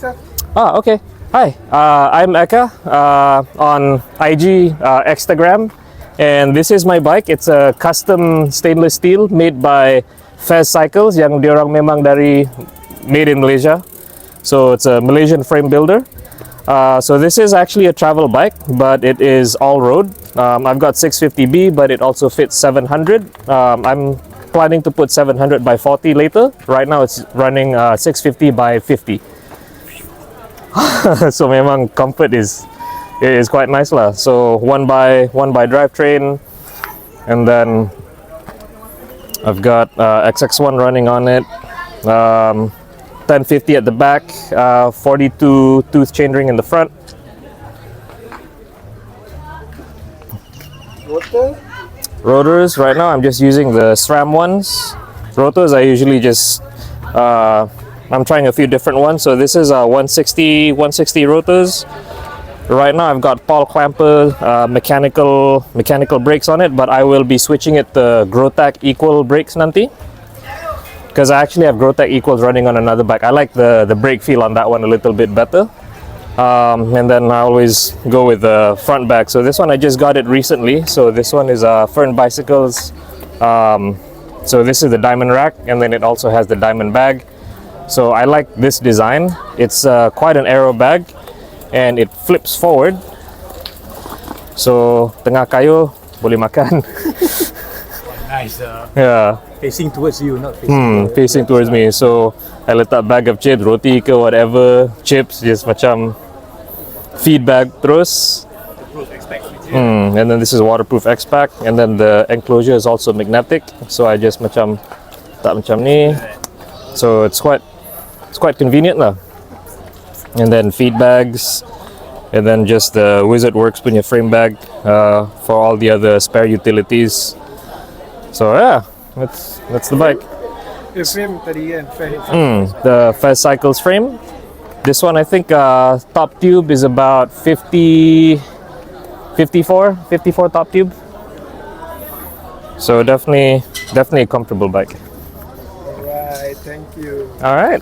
Okay. Hi, I'm Eka on IG, Instagram, and this is my bike. It's a custom stainless steel made by Fezz Cycles, yang diorang memang dari made in Malaysia. So it's a Malaysian frame builder. So this is actually a travel bike, but it is all-road. I've got 650B, but it also fits 700. I'm planning to put 700 by 40 later. Right now it's running 650 by 50. So memang comfort is quite nice lah. So one by drivetrain, and then I've got XX1 running on it. 1050 at the back, 42 tooth chainring in the front. Rotors, right now I'm just using the SRAM ones. Rotors I usually just I'm trying a few different ones. So this is 160 rotors. Right now I've got Paul Clamper mechanical brakes on it, but I will be switching it to Growtac equal brakes nanti, because I actually have Growtac equals running on another bike. I like the brake feel on that one a little bit better. And then I always go with the front bag. So this one I just got it recently. So this one is Fern Bicycles. So this is the diamond rack, and then it also has the diamond bag. So I like this design. It's quite an aero bag, and it flips forward. So tengah kayu boleh makan. Nice. Yeah. Facing towards you, not facing. Facing towards me. So I letak bag of chips, roti ke whatever, chips, just macam feedback terus. And then this is waterproof X-Pack, and then the enclosure is also magnetic. So I just macam tak macam ni. So it's quite convenient lah. And then feed bags, and then just the Wizard Works punya frame bag for all the other spare utilities. So yeah, that's the bike. The frame tadi kan, The Fezz Cycles frame. This one I think top tube is about 54 top tube. So definitely a comfortable bike. Alright, thank you. All right.